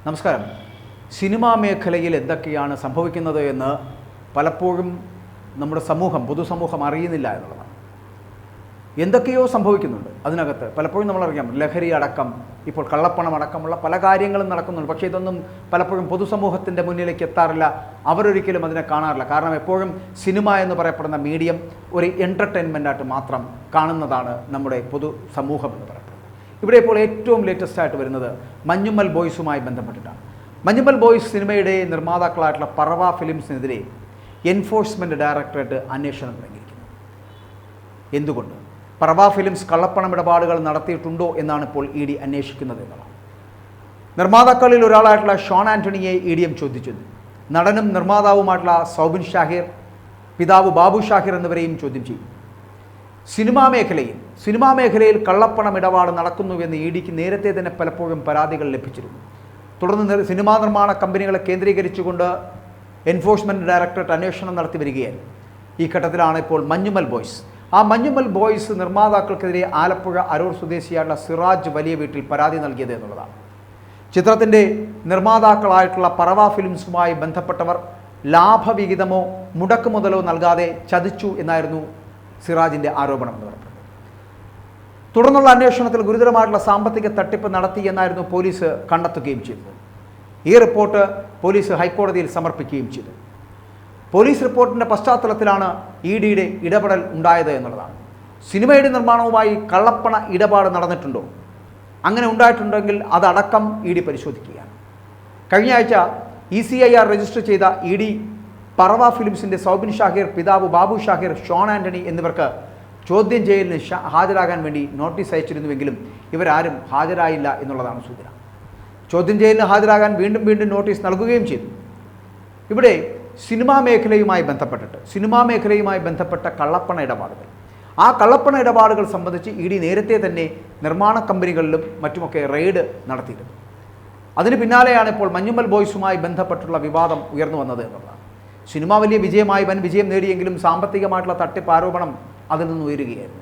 നമസ്കാരം. സിനിമാ മേഖലയിൽ എന്തൊക്കെയാണ് സംഭവിക്കുന്നത് എന്ന് പലപ്പോഴും നമ്മുടെ പൊതുസമൂഹം അറിയുന്നില്ല എന്നുള്ളതാണ്. എന്തൊക്കെയോ സംഭവിക്കുന്നുണ്ട് അതിനകത്ത്. പലപ്പോഴും നമ്മളറിയാം, ലഹരി അടക്കം, ഇപ്പോൾ കള്ളപ്പണം അടക്കമുള്ള പല കാര്യങ്ങളും നടക്കുന്നുണ്ട്. പക്ഷേ ഇതൊന്നും പലപ്പോഴും പൊതുസമൂഹത്തിൻ്റെ മുന്നിലേക്ക് എത്താറില്ല. അവരൊരിക്കലും അതിനെ കാണാറില്ല. കാരണം എപ്പോഴും സിനിമ എന്ന് പറയപ്പെടുന്ന മീഡിയം ഒരു എൻ്റർടൈൻമെൻറ്റായിട്ട് മാത്രം കാണുന്നതാണ് നമ്മുടെ പൊതുസമൂഹം എന്ന് പറയപ്പെടുന്നത്. ഇവിടെ ഇപ്പോൾ ഏറ്റവും ലേറ്റസ്റ്റ് ആയിട്ട് വരുന്നത് മഞ്ഞുമ്മൽ ബോയ്സുമായി ബന്ധപ്പെട്ടിട്ടാണ്. മഞ്ഞുമ്മൽ ബോയ്സ് സിനിമയുടെ നിർമ്മാതാക്കളായിട്ടുള്ള പറവ ഫിലിംസിനെതിരെ എൻഫോഴ്സ്മെൻറ്റ് ഡയറക്ടറേറ്റ് അന്വേഷണം തുടങ്ങിയിരിക്കുന്നു. എന്തുകൊണ്ട്? പറവ ഫിലിംസ് കള്ളപ്പണം ഇടപാടുകൾ നടത്തിയിട്ടുണ്ടോ എന്നാണ് ഇപ്പോൾ ഇ ഡി അന്വേഷിക്കുന്നത് എന്നുള്ളതാണ്. നിർമ്മാതാക്കളിൽ ഒരാളായിട്ടുള്ള ഷോൺ ആൻ്റണിയെ ഇ ഡി ചോദ്യം. നടനും നിർമ്മാതാവുമായിട്ടുള്ള സൗബിൻ ഷാഹിർ, പിതാവ് ബാബു ഷാഹിർ എന്നിവരെയും ചോദ്യം ചെയ്യും. സിനിമാ മേഖലയിൽ കള്ളപ്പണം ഇടപാട് നടക്കുന്നുവെന്ന് ഇ ഡിക്ക് നേരത്തെ തന്നെ പലപ്പോഴും പരാതികൾ ലഭിച്ചിരുന്നു. തുടർന്ന് സിനിമാ നിർമ്മാണ കമ്പനികളെ കേന്ദ്രീകരിച്ചുകൊണ്ട് എൻഫോഴ്സ്മെൻറ്റ് ഡയറക്ടറേറ്റ് അന്വേഷണം നടത്തി വരികയായിരുന്നു. ഈ ഘട്ടത്തിലാണ് ഇപ്പോൾ മഞ്ഞുമ്മൽ ബോയ്സ്. ആ മഞ്ഞുമ്മൽ ബോയ്സ് നിർമ്മാതാക്കൾക്കെതിരെ ആലപ്പുഴ അരൂർ സ്വദേശിയായിട്ടുള്ള സിറാജ് വലിയ വീട്ടിൽ പരാതി നൽകിയത് എന്നുള്ളതാണ്. ചിത്രത്തിൻ്റെ നിർമ്മാതാക്കളായിട്ടുള്ള പറവ ഫിലിംസുമായി ബന്ധപ്പെട്ടവർ ലാഭവിഹിതമോ മുടക്കുമുതലോ നൽകാതെ ചതിച്ചു എന്നായിരുന്നു സിറാജിൻ്റെ ആരോപണം എന്ന് പറയുന്നത്. തുടർന്നുള്ള അന്വേഷണത്തിൽ ഗുരുതരമായിട്ടുള്ള സാമ്പത്തിക തട്ടിപ്പ് നടത്തി എന്നായിരുന്നു പോലീസ് കണ്ടെത്തുകയും ചെയ്തത്. ഈ റിപ്പോർട്ട് പോലീസ് ഹൈക്കോടതിയിൽ സമർപ്പിക്കുകയും ചെയ്തു. പോലീസ് റിപ്പോർട്ടിൻ്റെ പശ്ചാത്തലത്തിലാണ് ഇ ഡിയുടെ ഇടപെടൽ ഉണ്ടായത് എന്നുള്ളതാണ്. സിനിമയുടെ നിർമ്മാണവുമായി കള്ളപ്പണ ഇടപാട് നടന്നിട്ടുണ്ടോ? അങ്ങനെ ഉണ്ടായിട്ടുണ്ടെങ്കിൽ അതടക്കം ഇ ഡി പരിശോധിക്കുകയാണ്. കഴിഞ്ഞ ആഴ്ച ECIR രജിസ്റ്റർ ചെയ്ത ഇ ഡി പറവ ഫിലിംസിൻ്റെ സൗബിൻ ഷാഹിർ, പിതാവ് ബാബു ഷാഹിർ, ഷോൺ ആൻ്റണി എന്നിവർക്ക് ചോദ്യം ചെയ്യലിന് ഹാജരാകാൻ വേണ്ടി നോട്ടീസ് അയച്ചിരുന്നുവെങ്കിലും ഇവരാരും ഹാജരായില്ല എന്നുള്ളതാണ് സൂചന. ചോദ്യം ചെയ്യലിന് ഹാജരാകാൻ വീണ്ടും നോട്ടീസ് നൽകുകയും ചെയ്തു. ഇവിടെ സിനിമാ മേഖലയുമായി ബന്ധപ്പെട്ട കള്ളപ്പണ ഇടപാടുകൾ, ആ കള്ളപ്പണ ഇടപാടുകൾ സംബന്ധിച്ച് ഇ ഡി നേരത്തെ തന്നെ നിർമ്മാണ കമ്പനികളിലും മറ്റുമൊക്കെ റെയ്ഡ് നടത്തിയിരുന്നു. അതിന് പിന്നാലെയാണ് ഇപ്പോൾ മഞ്ഞുമ്മൽ ബോയ്സുമായി ബന്ധപ്പെട്ടുള്ള വിവാദം ഉയർന്നു വന്നത് എന്നുള്ളതാണ്. സിനിമ വൻ വിജയം നേടിയെങ്കിലും സാമ്പത്തികമായിട്ടുള്ള തട്ടിപ്പ് ആരോപണം അതിൽ നിന്ന് ഉയരുകയായിരുന്നു.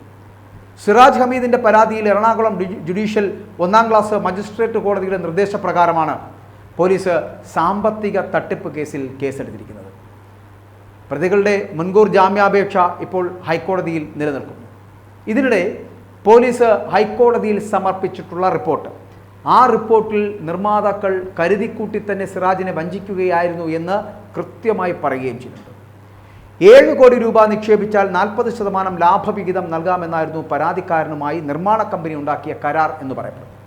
സിറാജ് ഹമീദിൻ്റെ പരാതിയിൽ എറണാകുളം ജുഡീഷ്യൽ 1ാം ക്ലാസ് മജിസ്ട്രേറ്റ് കോടതിയുടെ നിർദ്ദേശപ്രകാരമാണ് പോലീസ് സാമ്പത്തിക തട്ടിപ്പ് കേസിൽ കേസെടുത്തിരിക്കുന്നത്. പ്രതികളുടെ മുൻകൂർ ജാമ്യാപേക്ഷ ഇപ്പോൾ ഹൈക്കോടതിയിൽ നിലനിൽക്കുന്നു. ഇതിനിടെ പോലീസ് ഹൈക്കോടതിയിൽ സമർപ്പിച്ചിട്ടുള്ള ആ റിപ്പോർട്ടിൽ നിർമ്മാതാക്കൾ കരുതിക്കൂട്ടി തന്നെ സിറാജിനെ വഞ്ചിക്കുകയായിരുന്നു എന്ന് കൃത്യമായി പറയുകയും ചെയ്യുന്നുണ്ട്. 7 കോടി രൂപ നിക്ഷേപിച്ചാൽ 40% ലാഭവിഹിതം നൽകാമെന്നായിരുന്നു പരാതിക്കാരനുമായി നിർമ്മാണ കമ്പനി ഉണ്ടാക്കിയ കരാർ എന്ന് പറയപ്പെടുന്നത്.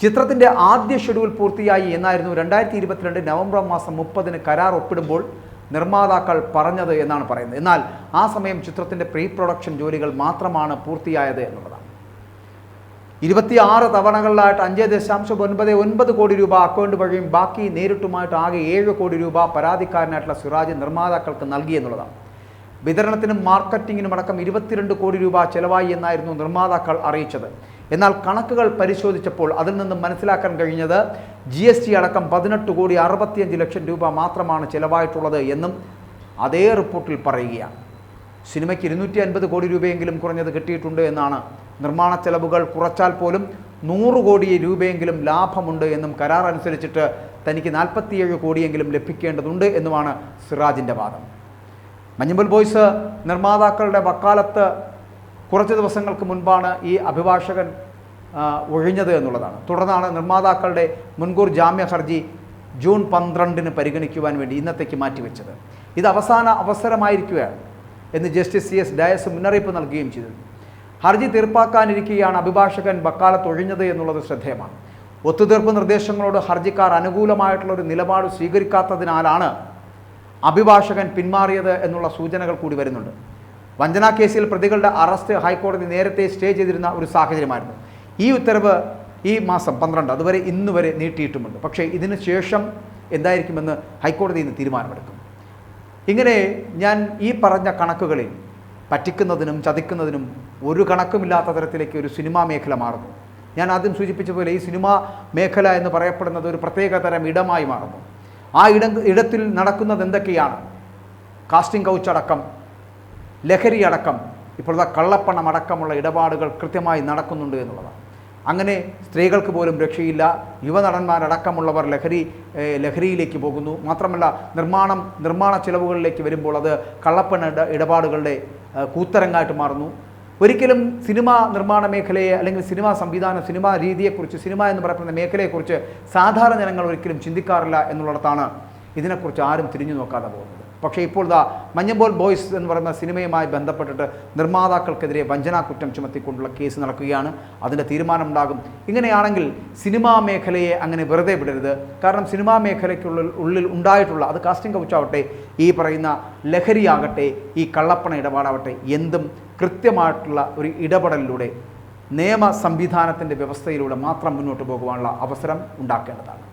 ചിത്രത്തിൻ്റെ ആദ്യ ഷെഡ്യൂൾ പൂർത്തിയായി എന്നായിരുന്നു 2022 നവംബർ മാസം 30 കരാർ ഒപ്പിടുമ്പോൾ നിർമ്മാതാക്കൾ പറഞ്ഞത് എന്നാണ് പറയുന്നത്. എന്നാൽ ആ സമയം ചിത്രത്തിൻ്റെ പ്രീ പ്രൊഡക്ഷൻ ജോലികൾ മാത്രമാണ് പൂർത്തിയായത് എന്നുള്ളതാണ്. 26 തവണകളിലായിട്ട് 5.99 കോടി രൂപ അക്കൗണ്ട് വഴിയും ബാക്കി നേരിട്ടുമായിട്ട് ആകെ 7 കോടി രൂപ പരാതിക്കാരനായിട്ടുള്ള സിറാജ് നിർമ്മാതാക്കൾക്ക് നൽകി എന്നുള്ളതാണ്. വിതരണത്തിനും മാർക്കറ്റിങ്ങിനും അടക്കം 22 കോടി രൂപ ചെലവായി എന്നായിരുന്നു നിർമ്മാതാക്കൾ അറിയിച്ചത്. എന്നാൽ കണക്കുകൾ പരിശോധിച്ചപ്പോൾ അതിൽ നിന്നും മനസ്സിലാക്കാൻ കഴിഞ്ഞത് GST അടക്കം 18 കോടി 65 ലക്ഷം രൂപ മാത്രമാണ് ചെലവായിട്ടുള്ളത് എന്നും അതേ റിപ്പോർട്ടിൽ പറയുകയാണ്. സിനിമയ്ക്ക് 250 കോടി രൂപയെങ്കിലും കുറഞ്ഞത് കിട്ടിയിട്ടുണ്ട് എന്നാണ്. നിർമ്മാണ ചെലവുകൾ കുറച്ചാൽ പോലും 100 കോടി രൂപയെങ്കിലും ലാഭമുണ്ട് എന്നും കരാർ അനുസരിച്ചിട്ട് തനിക്ക് 47 കോടിയെങ്കിലും ലഭിക്കേണ്ടതുണ്ട് എന്നുമാണ് സിറാജിൻ്റെ വാദം. മഞ്ഞുമ്മൽ ബോയ്സ് നിർമ്മാതാക്കളുടെ വക്കാലത്ത് കുറച്ച് ദിവസങ്ങൾക്ക് മുൻപാണ് ഈ അഭിഭാഷകൻ ഒഴിഞ്ഞത് എന്നുള്ളതാണ്. തുടർന്നാണ് നിർമ്മാതാക്കളുടെ മുൻകൂർ ജാമ്യ ഹർജി ജൂൺ 12 പരിഗണിക്കുവാൻ വേണ്ടി ഇന്നത്തേക്ക് മാറ്റിവെച്ചത്. ഇത് അവസാന അവസരമായിരിക്കുകയാണ് എന്ന് ജസ്റ്റിസ് CS ഡയസ് മുന്നറിയിപ്പ് നൽകുകയും ചെയ്തു. ഹർജി തീർപ്പാക്കാനിരിക്കെയാണ് അഭിഭാഷകൻ വക്കാലത്ത് ഒഴിഞ്ഞത് എന്നുള്ളത് ശ്രദ്ധേയമാണ്. ഒത്തുതീർപ്പ് നിർദ്ദേശങ്ങളോട് ഹർജിക്കാർ അനുകൂലമായിട്ടുള്ള ഒരു നിലപാട് സ്വീകരിക്കാത്തതിനാലാണ് അഭിഭാഷകൻ പിന്മാറിയത് എന്നുള്ള സൂചനകൾ കൂടി വരുന്നുണ്ട്. വഞ്ചനാ കേസിൽ പ്രതികളുടെ അറസ്റ്റ് ഹൈക്കോടതി നേരത്തെ സ്റ്റേ ചെയ്തിരുന്ന ഒരു സാഹചര്യമായിരുന്നു. ഈ ഉത്തരവ് ഈ മാസം 12 അതുവരെ ഇന്ന് വരെ നീട്ടിയിട്ടുമുണ്ട്. പക്ഷേ ഇതിന് ശേഷം എന്തായിരിക്കുമെന്ന് ഹൈക്കോടതി ഇന്ന് തീരുമാനമെടുക്കും. ഇങ്ങനെ ഞാൻ ഈ പറഞ്ഞ കണക്കുകളിൽ പറ്റിക്കുന്നതിനും ചതിക്കുന്നതിനും ഒരു കണക്കുമില്ലാത്ത തരത്തിലേക്ക് ഒരു സിനിമാ മേഖല മാറുന്നു. ഞാൻ ആദ്യം സൂചിപ്പിച്ച പോലെ ഈ സിനിമാ മേഖല എന്ന് പറയപ്പെടുന്നത് ഒരു പ്രത്യേക തരം ഇടമായി മാറുന്നു. ആ ഇടത്തിൽ നടക്കുന്നത് എന്തൊക്കെയാണ്? കാസ്റ്റിംഗ് കൗച്ച് അടക്കം, ലഹരി അടക്കം, ഇപ്പോഴത്തെ കള്ളപ്പണം അടക്കമുള്ള ഇടപാടുകൾ കൃത്യമായി നടക്കുന്നുണ്ട് എന്നുള്ളതാണ്. അങ്ങനെ സ്ത്രീകൾക്ക് പോലും രക്ഷയില്ല. യുവനടന്മാരടക്കമുള്ളവർ ലഹരിയിലേക്ക് പോകുന്നു. മാത്രമല്ല നിർമ്മാണ ചിലവുകളിലേക്ക് വരുമ്പോൾ അത് കള്ളപ്പണ ഇടപാടുകളുടെ കൂത്തരങ്ങായിട്ട് മാറുന്നു. ഒരിക്കലും സിനിമാ നിർമ്മാണ മേഖലയെ അല്ലെങ്കിൽ സിനിമാ സംവിധാനം, സിനിമാ രീതിയെക്കുറിച്ച്, സിനിമ എന്ന് പറയുന്ന മേഖലയെക്കുറിച്ച് സാധാരണ ജനങ്ങൾ ഒരിക്കലും ചിന്തിക്കാറില്ല എന്നുള്ളിടത്താണ് ഇതിനെക്കുറിച്ച് ആരും തിരിഞ്ഞു നോക്കാതെ പോകുന്നത്. പക്ഷേ ഇപ്പോൾ മഞ്ഞമ്പോൾ ബോയ്സ് എന്ന് പറയുന്ന സിനിമയുമായി ബന്ധപ്പെട്ടിട്ട് നിർമ്മാതാക്കൾക്കെതിരെ വഞ്ചനാ കുറ്റം ചുമത്തിക്കൊണ്ടുള്ള കേസ് നടക്കുകയാണ്. അതിൻ്റെ തീരുമാനമുണ്ടാകും. ഇങ്ങനെയാണെങ്കിൽ സിനിമാ മേഖലയെ അങ്ങനെ വെറുതെ വിടരുത്. കാരണം സിനിമാ മേഖലയ്ക്കുള്ളിൽ ഉണ്ടായിട്ടുള്ള, അത് കാസ്റ്റിംഗ് കൗച്ചാവട്ടെ, ഈ പറയുന്ന ലഹരിയാകട്ടെ, ഈ കള്ളപ്പണ ഇടപാടാവട്ടെ, എന്തും കൃത്യമായിട്ടുള്ള ഒരു ഇടപെടലിലൂടെ നിയമ സംവിധാനത്തിൻ്റെ വ്യവസ്ഥയിലൂടെ മാത്രം മുന്നോട്ട് പോകുവാനുള്ള അവസരം ഉണ്ടാക്കേണ്ടതാണ്.